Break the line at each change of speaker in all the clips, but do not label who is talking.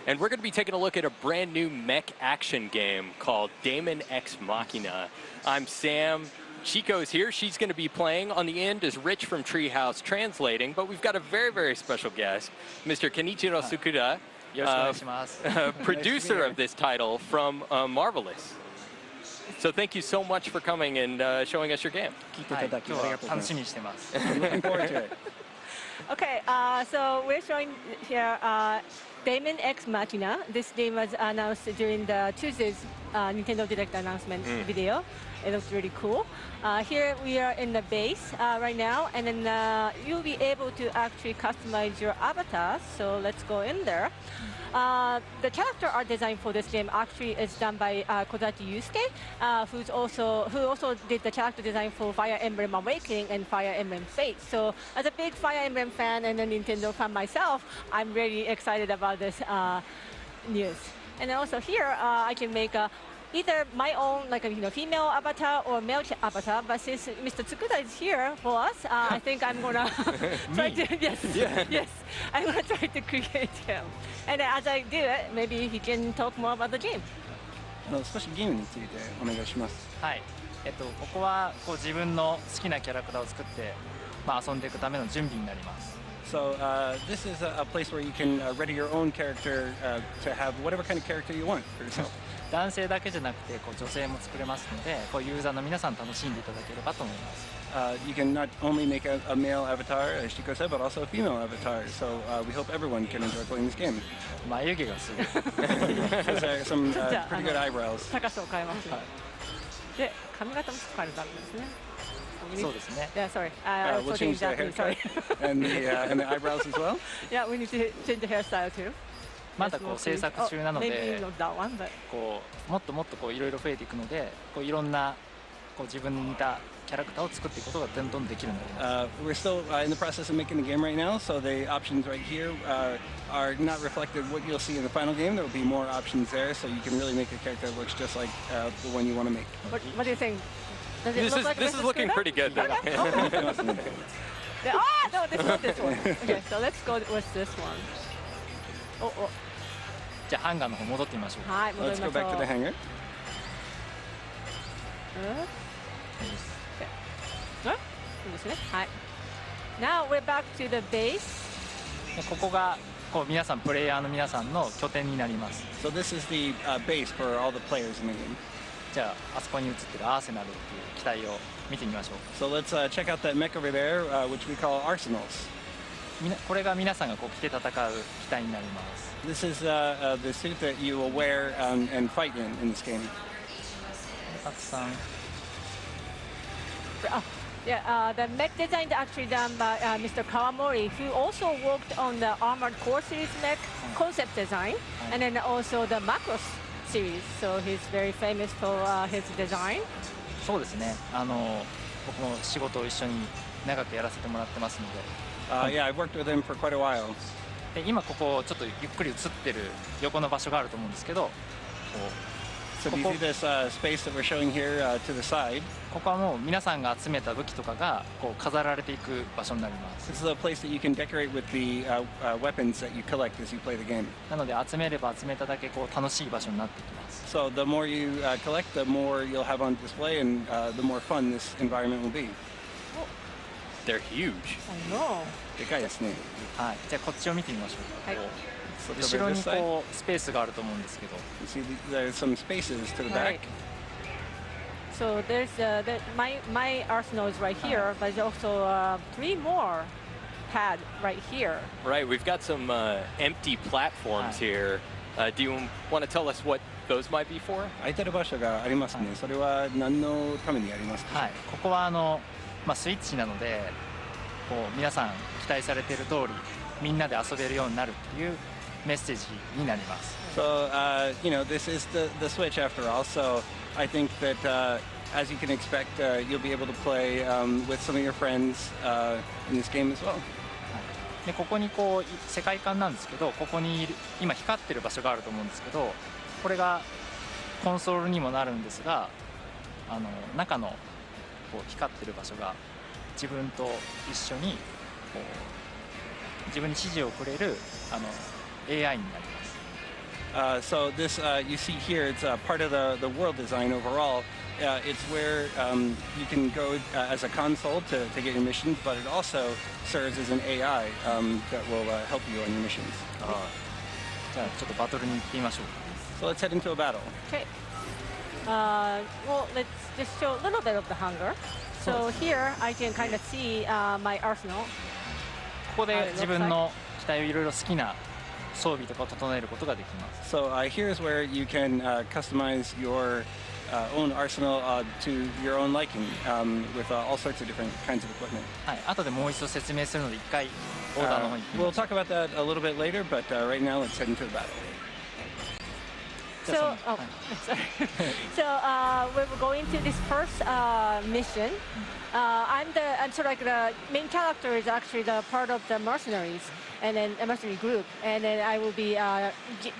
and we're going to be taking a look at a brand new mech action game called Daemon X Machina. I'm Sam. Chico's here. She's going to be playing. On the end is Rich from Treehouse translating, but we've got a very, very special guest, Mr. Kenichiro Sukuda, producer of this title from Marvelous. So thank you so much for coming and showing us your game.
Looking forward to it.
Okay, so we're showing here Daemon X Machina. This game was announced during the Tuesday's Nintendo Direct announcement video. It looks really cool. Here we are in the base right now, and then you'll be able to actually customize your avatar. So let's go in there. The character art design for this game actually is done by Kozachi Yusuke, who also did the character design for Fire Emblem Awakening and Fire Emblem Fate. So as a big Fire Emblem fan and a Nintendo fan myself, I'm really excited about this news. And also here, I can make either my own, like a female avatar or male avatar. But since Mr. Tsukuda is here for us, I think I'm gonna try to yes, I'm gonna try to create him. And as I do it, maybe he can talk more about the game.
少しゲームについてお願いします。
はい。ここは自分の好きなキャラクターを作って、遊んでいくための準備になります。
So this is a place where you can ready your own character to have whatever kind of character you want for yourself.
男性だけじゃなくて女性も作れますので、ユーザーの皆さん楽しんでいただければと思います。
You can not only make a male avatar, as Shiko said, but also a female avatar. So we hope everyone can enjoy playing this game.
眉毛がすごい。
There's some pretty good eyebrows.
高さを変えます。で、髪型も変えるんですね。
そうですね。
Yeah, sorry.
We'll change the haircut and the eyebrows as well.
Yeah, we need to change the hairstyle too.
まだ制作中なので、もっともっといろいろ増えていくので、いろんな自分に似たキャラクターを作っていくことがどんどんできるようになります。
We're still in the process of making the game right now, so the options right here are not reflected what you'll see in the final game. There will be more options there, so you can really make a character that looks just like the one you want to make.
What do you think?
This is looking pretty good, though.
No, this is not this one. Okay, so let's go with this one.
じゃあハンガーの方戻ってみましょう。
はい、戻りましょう。
Let's go back to the hangar.
Now we're back to the base.
ここが皆さんプレイヤーの皆さんの拠点になります。
So this is the base for all the players in the game.
じゃあそこに映ってるアーセナルっていう機体を見てみましょう。
So let's check out that mech over there, which we call arsenals.
これが皆さんが着て戦う機体になります。
This is the suit that you will wear and fight in this game.
たくさん。
Yeah, the mech design is actually done by Mr. Kawamori, who also worked on the Armored Core series mech concept design, and then also the Macross series. So he's very famous for his design.
そうですね。僕も仕事を一緒に長くやらせてもらってますので。
Yeah, I've worked with him for quite a while.
で今ここちょっとゆっくり映ってる横の場所があると思うんですけど。
So do you see this space that we're showing here to the side?
ここはもう皆さんが集めた武器とかが飾られていく場所になります。
This is a place that you can decorate with the weapons that you collect as you play the game.
なので集めれば集めただけ楽しい場所になってきます。
So the more you collect, the more you'll have on display, and the more fun this environment will be.
They're huge.
I know.
でかいですね。
はい。じゃあこっちを見てみましょう。
はい。
後ろにスペースがあると思うんですけど。
You see, there's some spaces to the back.
So there's my arsenal is right here, but there's also 3 more pad right here.
Right, we've got some empty platforms here. Do you want to tell us what those might be for?
空いてる場所がありますね。それは何のためにありますか？
はい。ここはスイッチなので、皆さん期待されている通りみんなで遊べるようになるっていうメッセージになります。
So you know, this is the Switch after all. So I think that as you can expect, you'll be able to play with some of your friends in this game as well.
でここに世界観なんですけど、ここに今光ってる場所があると思うんですけど、これがコンソールにもなるんですが、中の光ってる場所が自分と一緒に自分に指示をくれるAI になります。
So this you see here, it's part of the world design overall. It's where you can go as a console to get your missions, but it also serves as an AI that will help you on your missions.
じゃあちょっとバトルに行ってみましょう。
So let's head into a battle.
Okay. Well, let's just show a little bit of the hunger. So here I can kind of see my arsenal.
ここで自分の機体をいろいろ好きな装備とかを整えることができます。
So here is where you can customize your own arsenal to your own liking with all sorts of different kinds of equipment.
はい、後でもう一度説明するので一回オーダーの方に行ってみ
We'll
ましょう。
talk about that a little bit later, but right now let's head into the battle.
So, sorry. So we're going to this first mission. I'm sort of like the main character is actually the part of the mercenaries and then a mercenary group, and then I will be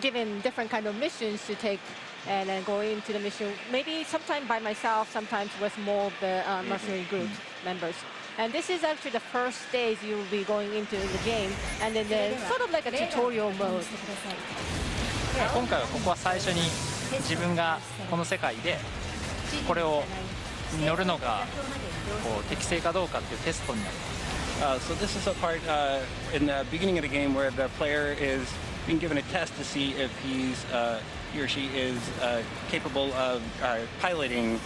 given different kind of missions to take and then go into the mission. Maybe sometime by myself, sometimes with more of the mercenary group members. And this is actually the first stage you will be going into the game, and then there's sort of like a tutorial mode.
今回はここは最初に自分がこの世界でこれを乗るのがこう適正かどうかっていうテストになります。
So this is a part in the beginning of the game where the player is being given a test to see if he or she is capable of piloting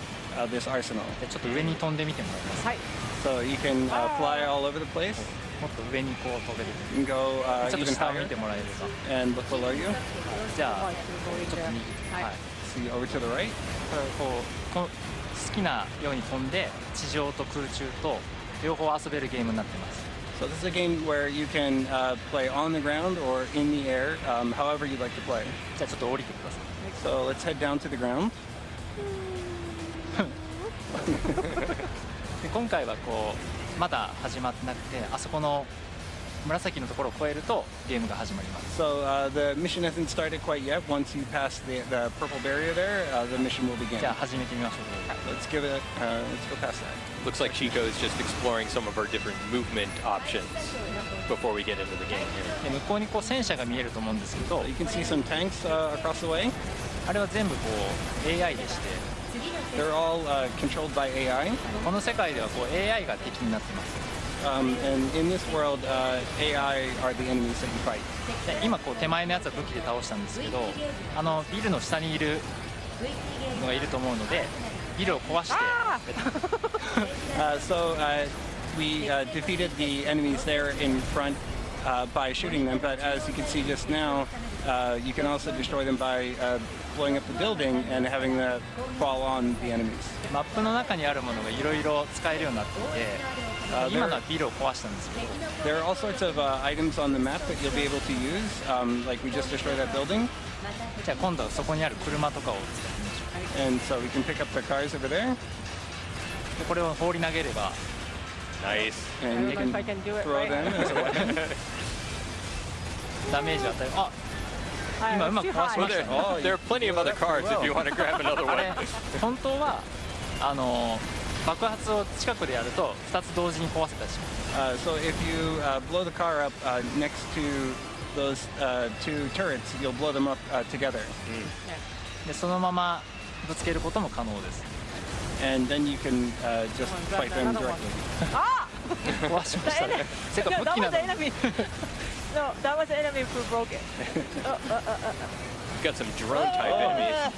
this arsenal.
でちょっと上に飛んでみてもらいます。
So you can fly all over the place.
もっと上にこう飛べる。
You can go
ちょっと
even
下を見
higher
てもらえれば。
and look below you.
じゃあちょっと右。はい。
See over to the right.
こう好きなように飛んで地上と空中と両方遊べるゲームになってます。
So this is a game where you can play on the ground or in the air, however you'd like to play.
じゃあちょっと降りてください。
So let's head down to the ground.
で今回はこうまだ始まってなくてあそこの紫のところを越えるとゲームが始まります。
So the mission hasn't started quite yet. Once you pass the purple barrier there, the mission will begin.
じゃあ始めてみましょう。
Let's give it. Let's go past that.
Looks like Chico is just exploring some of our different movement options before we get into the game here.
で向こうにこう戦車が見えると思うんですけど
You can see some tanks across the way.
あれは全部こう AI でして
They're all controlled by AI.
この世界ではこう AI が敵になってます。
And in this world, AI are the enemies that you fight.
で今こう手前のやつは武器で倒したんですけどあのビルの下にいるのがいると思うのでビルを壊して
So we defeated the enemies there in front by shooting them, but as you can see just now, you can also destroy them by blowing up the building and having them fall on the enemies.
マップの中にあるものがいろいろ使えるようになっていて今のはビルを壊したんですけど
There are all sorts of items on the map that you'll be able to use, like we just destroyed that building.
じゃあ今度はそこにある車とかを使ってみましょ
And so we can pick up the cars over there,
う。でこれを放り投げれば
Nice.
and you
I don't know
can
if I can do it
throw
right.
them as a weapon.
ダメージを与える。あ
I'm
今うまく
too
壊し
high.
ました
There,
ね。
there are plenty of other cars if you want to grab another
あれ
one.
本当は爆発を近くでやると2つ同時に壊せたりします。
So if you blow the car up next to those two turrets, you'll blow them up together.
でそのままぶつけることも可能です。
And then you can just fight them directly.
Ah!
壊しましたね。せっか
No,
く武
that
器な
was
の
the
に。
enemy. No, that was the enemy who broke it.
Got some drone type enemies.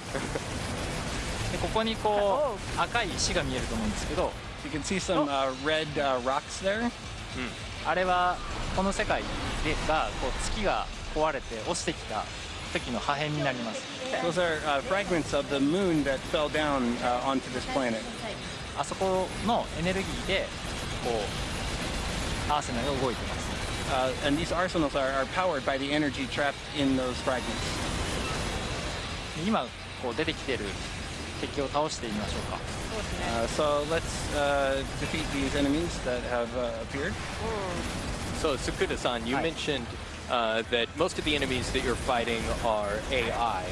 でここにこう赤い石が見えると思うんですけど
You can see some red rocks there.
あれはこの世界でがこう月が壊れて落ちてきた時の破片になります。
Those are fragments of the moon that fell down onto this planet.
あそこのエネルギーでこうアーセナルが動いてます。
And these arsenals are powered by the energy trapped in those fragments.
で今こう出てきてる敵を倒してみましょうか。
So let's defeat these enemies that have appeared.
So Sakuda-san, you mentioned that most of the enemies that you're fighting are AI,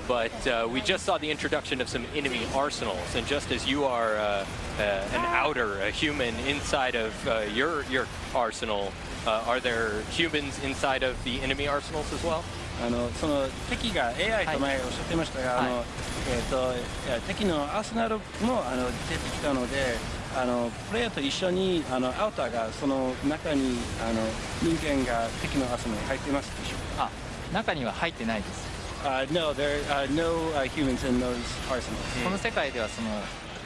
but we just saw the introduction of some enemy arsenals, and just as you are a human inside of your arsenal, are there humans inside of the enemy arsenals as well?
その敵が AI と前おっしゃってましたが、敵のアーセナルも出てきたので、プレイヤーと一緒にアウターがその中に人間が敵のアーセナルに入っていますでしょうか。
中には入ってないです。
No, there are no humans in those arsenals.
この世界ではその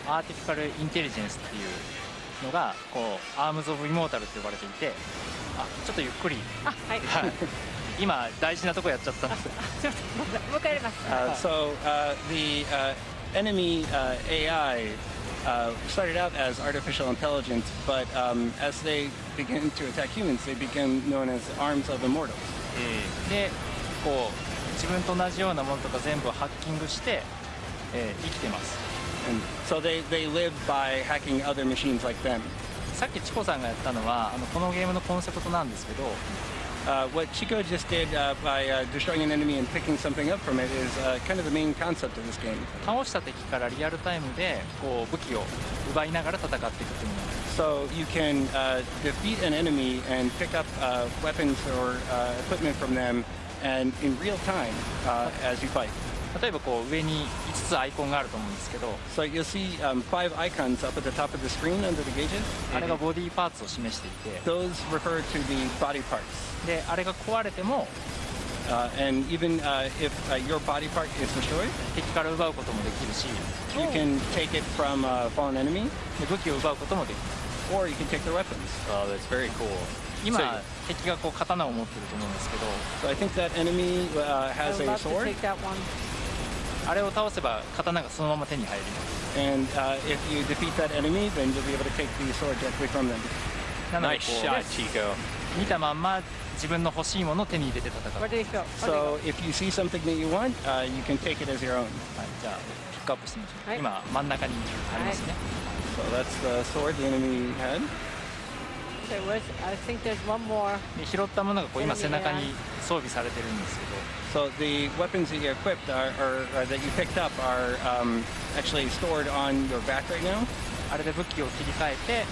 アーティフィカルインテリジェンスっていうのがこうアームズ・オブ・イモータルって呼ばれていて、ちょっとゆっくり、今大事なとこやっちゃったんです。
もう一回やります。
So the enemy AI started out as artificial intelligence, but as they begin to attack humans, they became known as arms of immortals.
でこう自分と同じようなものとか全部ハッキングして、生きてます。
And so they live by hacking other machines like them.
さっきチコさんがやったのはこのゲームのコンセプトなんですけど、
What Chico just did by destroying an enemy and picking something up from it is kind of the main concept of this game.
倒した敵からリアルタイムでこう武器を奪いながら戦っていくっていうものなんです。
So you can defeat an enemy and pick up weapons or equipment from them, and in real time as you fight.
例えばこう上に5つアイコンがあると思うんですけど、
So you'll see 5 icons up at the top of the screen under the gauges.
あれがボディーパーツを示していて、
Those refer to the body parts.
であれが壊れても
And even if your body part is destroyed,
敵から奪うこともできるし、
you can take it from a fallen enemy,
で武器を奪うこともできる。
or you can take their weapons.
Oh, that's very cool.
今
So-
敵がこう刀を持ってると思うんですけど、
So I think that enemy has
I
a
would love to
sword,
take that one.
あれを倒せば刀がそのまま手に入ります。
and if you defeat that enemy, then you'll be able to take the sword directly from them.
なので
Nice
こ
shot,
う
Chico.
見たまんま自分の欲しいものを手に入れて戦う。
Where did it go?
So if you see something that you want, you can take it as your own.
はい、じゃあピックアップしてみましょう。
はい
今真ん中にありますね。
So that's the sword the enemy had.
Okay, I think there's one more.
で拾ったものがこう今背中に装備されてるんですけど、
So the weapons that you equipped that you picked up are actually stored on your back right now,
あれで武器を切り替えて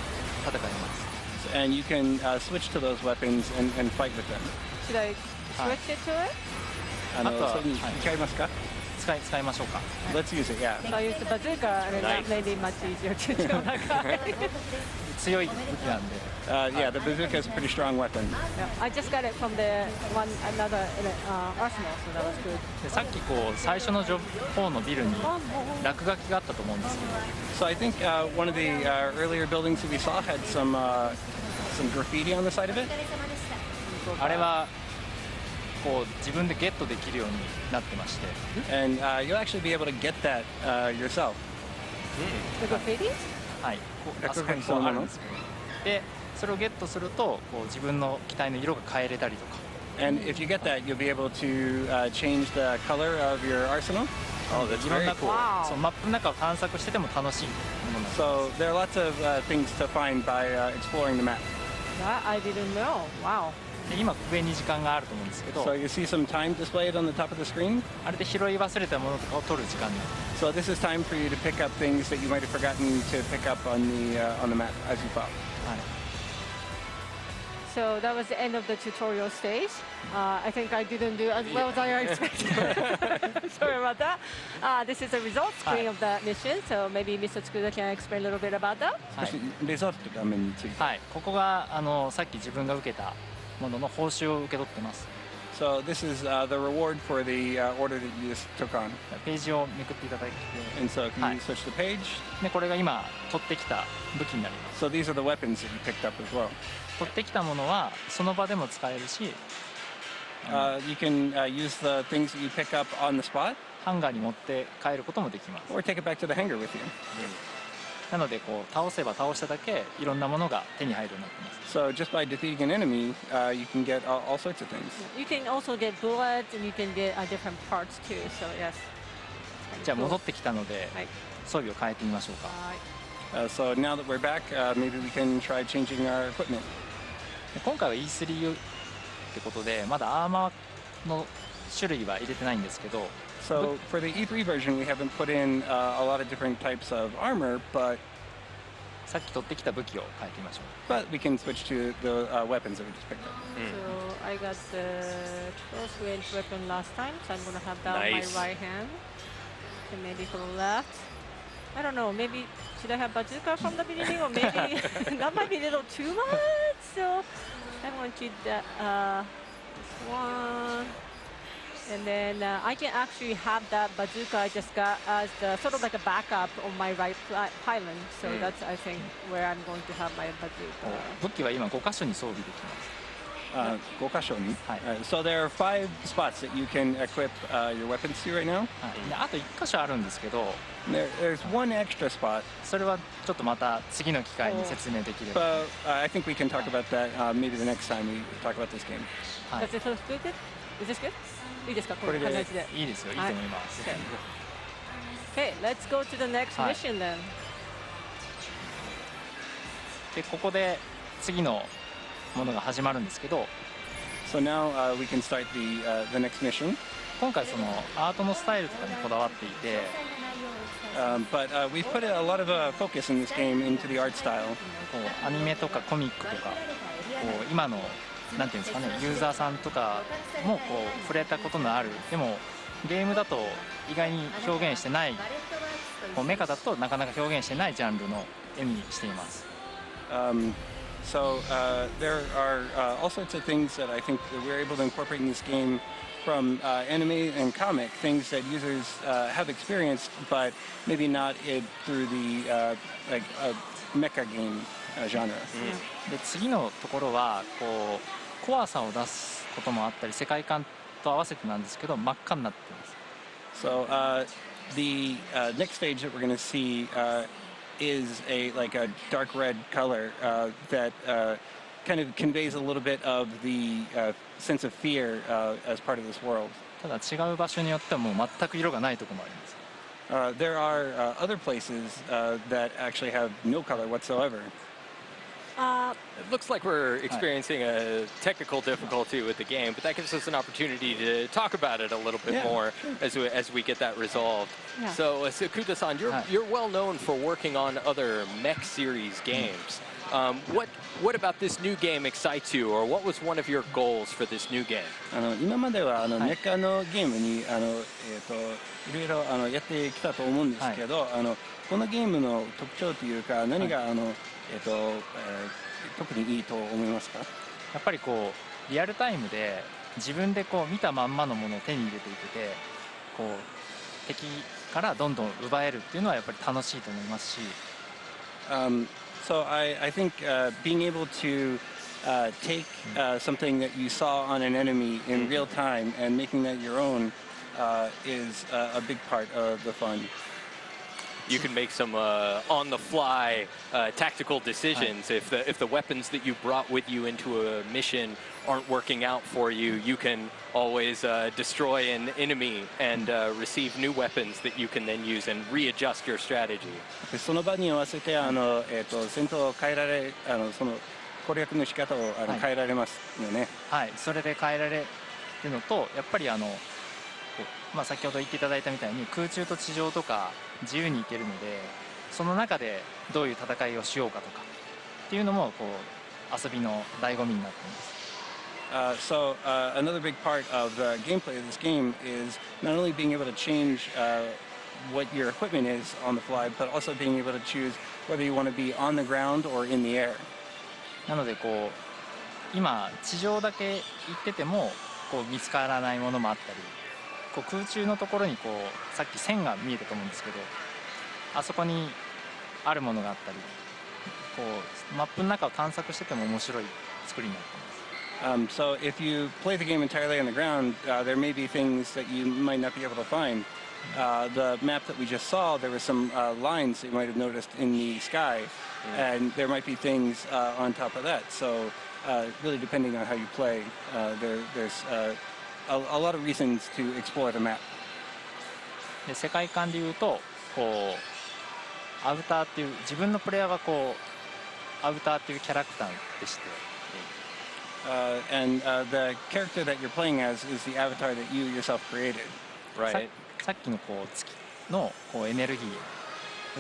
戦います。
and you can switch to those weapons and fight with them.
Should I switch it to it?
それに使いますか？
使いましょうか。
Let's use it, yeah.
So I use the bazooka, and
Nice.
that made it much easier to do that guy.
強い武器なんで、
Yeah, the bazooka is a pretty strong weapon.
Yeah, I just got it from another arsenal, so that was good.
でさっきこう最初の方のビルに落書きがあったと思うんですけど、
So I think one of the earlier buildings that we saw had some graffiti on the side of it.
あれはこう自分でゲットできるようになってまして、
And you'll actually be able to get that yourself.
The graffiti?
はい、こうあそこにこうあるんですけど、でそれをゲットするとこう自分の機体の色が変えれたりとか、
And if you get that, you'll be able to change the color of your arsenal.
Oh, that's
いろん
very
なこう
Wow.
そうマップの中を探索してても楽しいものなんです。
So there are lots of things to find by exploring the map.
That I didn't know. Wow.
で今上に時間があると思うんですけど、
So you see some time displayed on the top of the screen.
あれで拾い忘れたものとかを取る時間になる。
So this is time for you to pick up things that you might have forgotten to pick up on the map as you fought.
はい、
So that was the end of the tutorial stage. I think I didn't do as well as I expected. Sorry about that. This is the result screen of the mission. So maybe Mr. Tsukuda can explain a little bit about that.
はい
レゾルト画面について。
はい、ここがさっき自分が受けたものの報酬を受け取ってます。
So this is the reward for the order that you just took on.
ページをめくっていただいて、
And so if you
はい
switch the page,
でこれが今取ってきた武器になります。
so these are the weapons that you picked up as well.
取ってきたものはその場でも使えるし、
You can use the things that you pick up on the spot,
ハンガーに持って帰ることもできます。
or take it back to the hangar with you.
なのでこう倒せば倒しただけいろんなものが手に入るようになってます。
So just by defeating an enemy, you can get all sorts of things.
You can also get bullets and you can get different parts too. So yes.
じゃあ戻ってきたので
はい。
装備を変えてみましょうか。
はい。
So now that we're back, maybe we can try changing our equipment.
で今回は E3 ってことでまだアーマーの種類は入れてないんですけど、
So for the E3 version, we haven't put in a lot of different types of armor, but
さっき取ってきた武器を変えてみましょう。
But we can switch to the weapons that we just picked up.
So I got the close range weapon last time, so I'm gonna have that
Nice.
on my right hand. And maybe for the left. I don't know, maybe should I have bazooka from the beginning or maybe that might be a little too much. So I'm going to keep that this one. And then I can actually have that bazooka I just got as the, sort of like a backup on my right pylon. So that's, I think, where I'm going to have my bazooka.
武器は今5箇所に装備できます。
So there are 5 spots that you can equip your weapons to right now.
であと1箇所あるんですけど、
There's one extra spot.
それはちょっっとまた次の機会に説明できれば。
But I think we can talk about that maybe the next time we talk about this game.
Does it feel good? Is this good? いいですか？これで
いいですよ。いいと思います。
Okay, let's go to the next mission then.
でここで次のものが始まるんですけど。
So now we can start the next mission.
今回そのアートのスタイルとかにこだわっていて。
But we've put a lot of focus in this game into the art style.
こうアニメとかコミックとか、こう今のなんていうんですかね、ユーザーさんとかもこう触れたことのある、でもゲームだと意外に表現してない、こうメカだとなかなか表現してないジャンルの絵にしています。
So there are all sorts of things that I think that we're able to incorporate in this game from anime and comic, things that users have experienced, but maybe not through the like mecha game genre.
で次のところはこう怖さを出すこともあったり、世界観と合わせてなんですけど真っ赤になっています。
So the next stage that we're going to see is like a dark red color that kind of conveys a little bit of the sense of fear as part of this world.
ただ違う場所によってはもう全く色がないところもあります。
There are other places that actually have no color whatsoever.
It looks like we're experiencing a technical difficulty with the game, but that gives us an opportunity to talk about it a little bit more as we get that resolved.
Yeah.
So, Kuta-san, you're well known for working on other mech series games. What about this new game excites you, or what was one of your goals for this new game?
今まではメカのゲームにいろいろやってきたと思うんですけど、このゲームの特徴というか何が特にいいと思いますか？
やっぱりこうリアルタイムで自分でこう見たまんまのものを手に入れていけて、こう敵からどんどん奪えるっていうのはやっぱり楽しいと思いますし。
So I think being able to take something that you saw on an enemy in real time and making that your own is a big part of the fun.
You can make some on-the-fly tactical decisions. If the weapons that you brought with you into a mission aren't working out for you, you can always destroy an enemy and receive new weapons that you can then use and readjust your strategy.
その場に合わせて戦闘を変えられ、その攻略の仕方を変えられますよね。
はい、それで変えられるのと、やっぱりまあ先ほど言っていただいたみたいに空中と地上とか自由に行けるので、その中でどういう戦いをしようかとかっていうのもこう遊びの醍醐味になっています。
So another big part of the gameplay of this game is not only being able to change what your equipment is on the fly, but also being able to choose whether you want to be on the ground or in the air.
なのでこう今地上だけ行っててもこう見つからないものもあったり、こう空中のところにこうさっき線が見えたと思うんですけど、あそこにあるものがあったり、こうマップの中を探索してても面白い作りになっています。
So if you play the game entirely on the ground, there may be things that you might not be able to find. The map that we just saw, there were some lines that you might have noticed in the sky, and there might be things on top of that. So really depending on how you play, there's a lot of reasons to explore the map.
で世界観でいうとこうアバターっていう自分のプレイヤーはこうアバターっていうキャラクターでして、
and the character that you're playing as is the avatar that you yourself created.
Right.
さっきのこう月のこうエネルギーを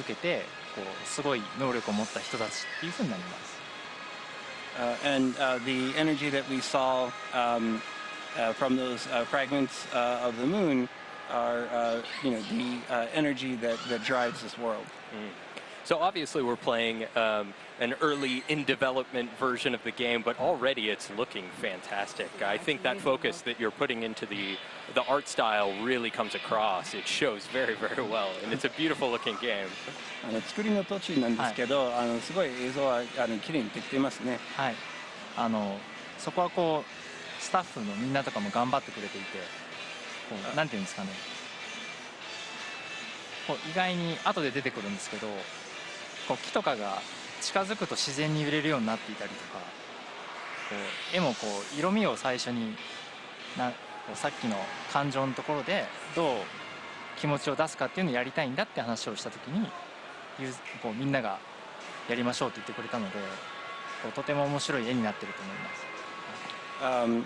受けてこうすごい能力を持った人たちっていうふうになります。
And the energy that we saw from those fragments of the moon are, the energy that drives this world.
So obviously we're playing an early in development version of the game, but already it's looking fantastic. I think that focus that you're putting into the art style really comes across. It shows very, very well, and it's a beautiful looking game.
作りの途中なんですけど、すごい映像は綺麗にできていますね。
はい。そこはこうスタッフのみんなとかも頑張ってくれていて、こうなんていうんですかね。こう意外に後で出てくるんですけど。こう木とかが近づくと自然に揺れるようになっていたりとか、こう絵もこう色味を最初にさっきの感情のところでどう気持ちを出すかっていうのをやりたいんだって話をした時にこうみんながやりましょうって言ってくれたので、こうとても面白い絵になってると思います。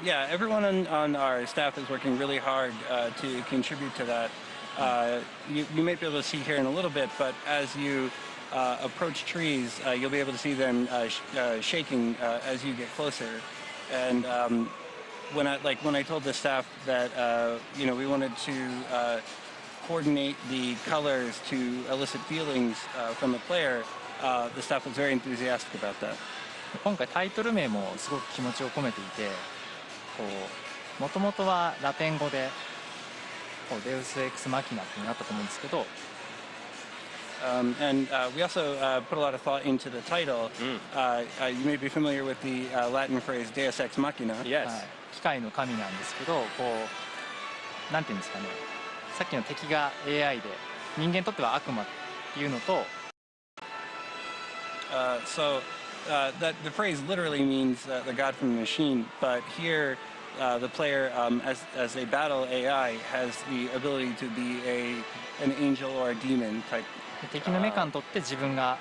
Yeah, everyone on our staff is working really hard to contribute to that. You may be able to see here in a little bit, but as you approach trees, you'll be able to see them shaking as you get closer. And when I told the staff that we wanted to coordinate the colors to elicit feelings from the player, the staff was very enthusiastic about that.
今回タイトル名もすごく気持ちを込めていて、もともとはラテン語でデウス・エクス・マキナってなったと思うんですけど。
And we also put a lot of thought into the title. You may be familiar with the Latin phrase Deus Ex Machina.
Yes.
機械の神なんですけど、こうなんていうんですかね。さっきの敵が AI で、人間にとっては悪魔っていうのと。
So that the phrase literally means the god from the machine, but here the player, as they battle AI, has the ability to be an angel or a demon type.
敵のメカにとって自分が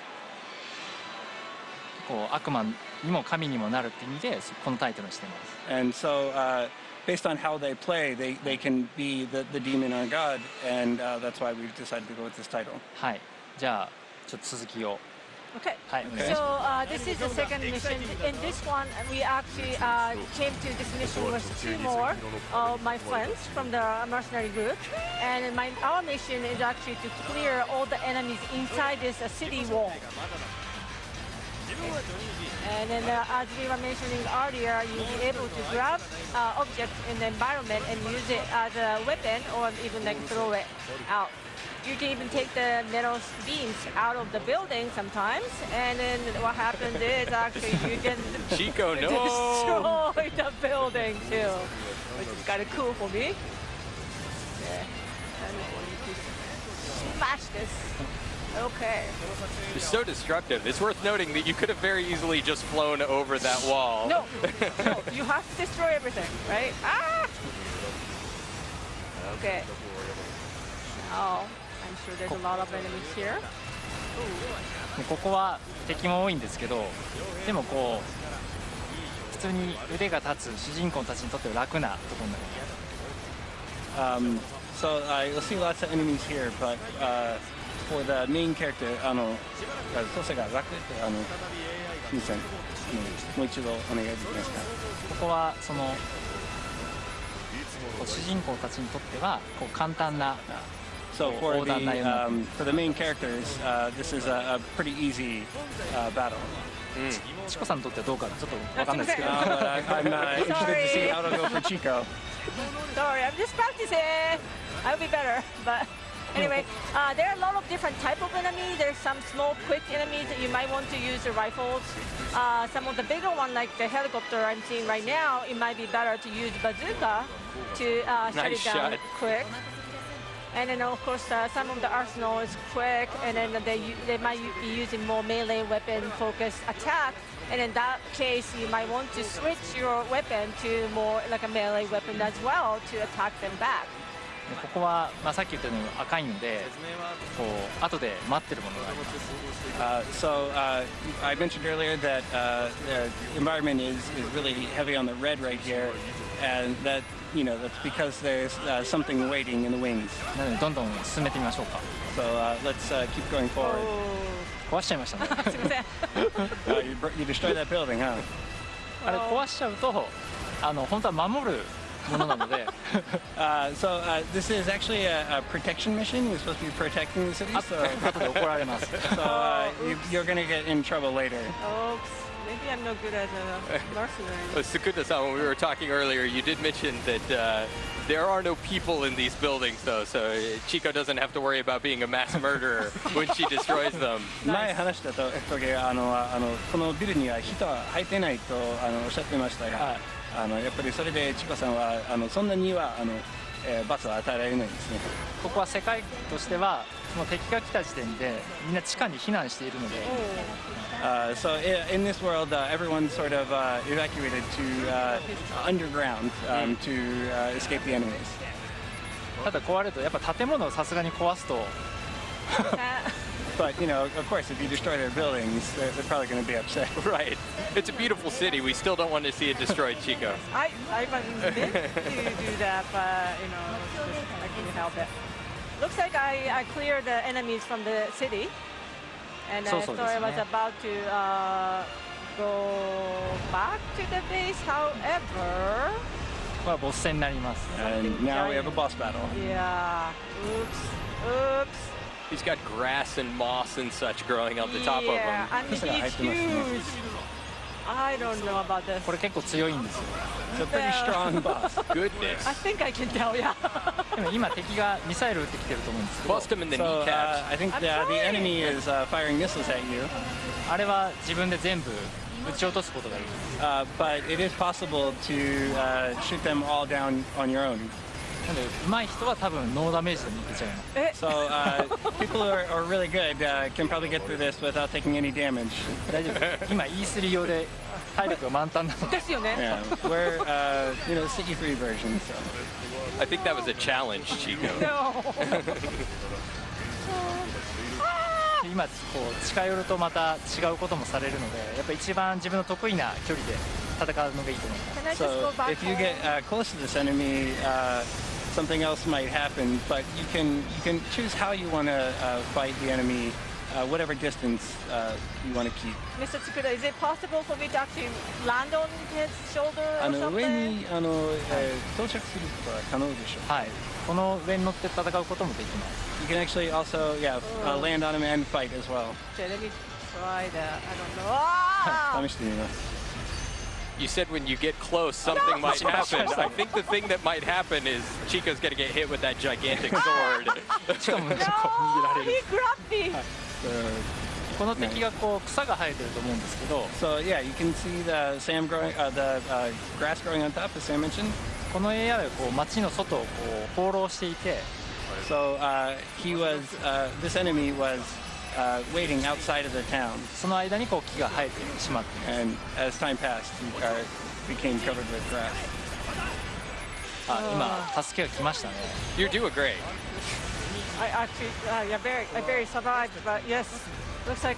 こう悪魔にも神にもなるっていう意味でこのタイトルにしています。
And so, based on how they play, they can be the demon or god, and that's why we've decided to go with this title.
はい。じゃあちょっと続きを。
Okay.
Hi.
So this is the second mission. In this one, we actually came to this mission with two more of my friends from the mercenary group, and our mission is actually to clear all the enemies inside this city wall. And then, as we were mentioning earlier, you'll be able to grab objects in the environment and use it as a weapon, or even like throw it out. You can even take the metal beams out of the building sometimes, and then what happens is actually you can
Chico, no.
destroy the building too, which is kind of cool for me. Yeah. I'm going to smash this. Okay.
It's so destructive. It's worth noting that you could have very easily just flown over that wall.
No, you have to destroy everything, right? Ah! Okay. Now, I'm sure there's a lot of enemies here.
ここは敵も多いんですけど、でもこう普通に腕が立つ主人公たちにとっては楽なところになります。
So you'll see lots of enemies here, but for the main character, 操作が楽ってすみません、もう一度お願いできますか。
ここはその主人公たちにとってはこう簡単な。
So for the main characters, this is a pretty easy battle.
チコさんにとってはどうかちょっとわかんないですけど。
I'm interested to see how to go for Chico.
Sorry, I'm just practicing. I'll be better, but anyway, there are a lot of different type of enemies. There's some small, quick enemies that you might want to use the rifles. Some of the bigger one, like the helicopter I'm seeing right now, it might be better to use bazooka to shut it down quick. And then of course some of the arsenal is quick, and then they might be using more melee weapon focused attack. And in that case, you might want to switch your weapon to more like a melee weapon as well to attack them back.
ここはさっき言ったように赤いので、こう後で待ってるものがあります。
So I mentioned earlier that the environment is really heavy on the red right here, and that that's because there's something waiting in the wings.
なのでどんどん進めてみましょうか。
So let's keep going forward.
壊しちゃいましたね。
すみません。
You destroyed that building, huh?
あれ壊しちゃうと本当は守るものなので。
So this is actually a protection mission. We're supposed to be protecting the city. So,
後で怒られます。
so you're going to get in trouble later.
Oops. Maybe I'm no good as a mercenary.
Sukuna-san, when we were talking earlier, you did mention that there are no people in these buildings, though, so Chico doesn't have to worry about being a mass murderer when she destroys them.
前話したと時このビルには人は入ってないとおっしゃってましたが、やっぱりそれでチコさんはそんなには罰を与えられないですね。
ここは世界としてはもう敵が来た時点でみんな地下に避難しているので。
So in this world, everyone's sort of evacuated to underground to escape the enemies.
ただ壊れるとやっぱ建物をさすがに壊すと。
But of course, if you destroy their buildings, they're probably going to be upset.
Right. It's a beautiful city. We still don't want to see it destroyed, Chico.
I meant to do that, but I couldn't help it. Looks like I cleared the enemies from the city. And I thought I was about to go back to the base. However,
ここはボス戦になります。
And now we have a boss battle.
Yeah. Oops.
He's got grass and moss and such growing on the top of him.
Yeah, and he's huge. I don't know about this.
これ結構強いんですよ。
It's a pretty strong boss.
Goodness.
I think I can tell, yeah.
でも今敵がミサイル撃ってきてると思うんですけど、
Bust him in the
So
kneecaps.
I think the enemy is firing missiles at you.
あれは自分で全部撃ち落とすことができる。
But it is possible to shoot them all down on your own.
なので上手い人は多分ノーダメージで抜けちゃいます。
So people who are really good can probably get through this without taking any damage.
大丈夫。今 E3 用で体力が満タンなので。
ですよね。
Yeah, we're CE3 version. So.
I think that was a challenge, Chico.
No.
今こう近寄るとまた違うこともされるので、やっぱ一番自分の得意な距離で戦うのがいいと思います。
Can I just
So
go back
if you
home?
get close to this enemy, something else might happen. But you can choose how you want to fight the enemy, whatever distance you want to keep.
Mr. Tsukuda, is it possible for me to actually land on his shoulder or
上
something?
に到着することは可能でしょう。
はい。この上に乗って戦うこともできます。
You can actually also land on him and fight as well.
Okay, let me try that. I don't know. Ah!
試してみます。
You said when you get close, something might happen. I think the thing that might happen is Chico's going to get hit with that gigantic sword.
しかも逃げら
No,
れる。
he grabbed me.
この敵がこう草が生えてると思うんですけど、
So yeah, you can see the grass growing on top, as Sam mentioned.
このエリアでこう街の外をこう放浪していて、
So this enemy was waiting outside of the town,
その間にこう木が生えてしまっています。
and as time passed, he became covered with grass.
今助けが来ましたね。
You're doing great.
I actually, I barely survived, but yes, looks like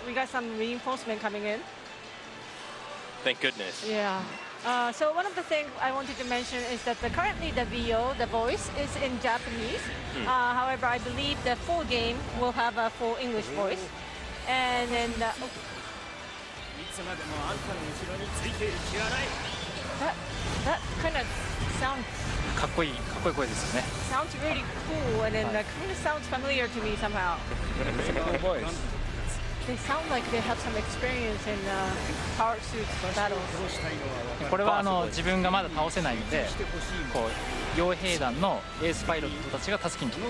we got some reinforcement coming in.
Thank goodness.
Yeah. So one of the things I wanted to mention is that currently the VO, the voice, is in Japanese. However, I believe the full game will have a full English voice. And then that kind of sounds
かっこいい声ですよね。
sounds really cool, and then that kind of sounds familiar to me somehow.
Good voice.
They sound like they have some experience in power suits battles.
これは自分がまだ倒せないので、こう傭兵団のエースパイロットたちが助けに来る。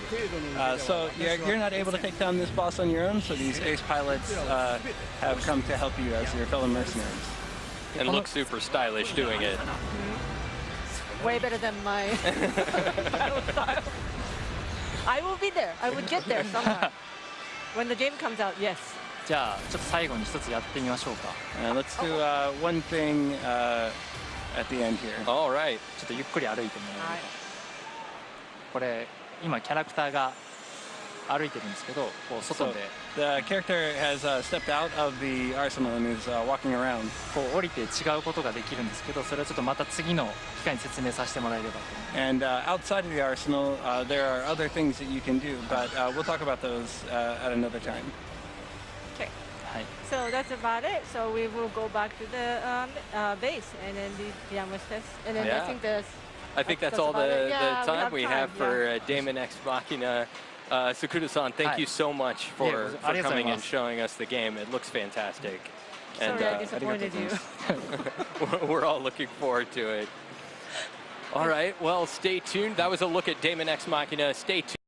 So you're not able to take down this boss on your own. So these ace pilots have come to help you as your fellow mercenaries.
And look super stylish doing it.
Way better than my battle style. I will be there. I would get there somehow. When the game comes out, yes.
じゃあちょっと最後に一つやってみましょうか。
Let's do one thing at the end here.
All right.
ちょっとゆっくり歩いてもらえれば。
はい。
これ今キャラクターが歩いてるんですけど、こう外
So
で
the character has stepped out of the arsenal and is walking around.
こう降りて違うことができるんですけど、それをちょっとまた次の機会に説明させてもらえればと思います。
And outside of the arsenal, there are other things that you can do, but we'll talk about those at another time.
Okay.
はい。
So that's about it. So we will go back to the base and then the Yama's test. And then
Yeah. I think that's all
about
the,
it. Yeah,
the time we have
yeah.
for Daemon X Machina. Sakuda-san, thank you so much for coming and showing us the game. It looks fantastic. And
Sorry, I disappointed you.
we're all looking forward to it. All right, well, stay tuned. That was a look at Daemon X Machina. Stay tuned.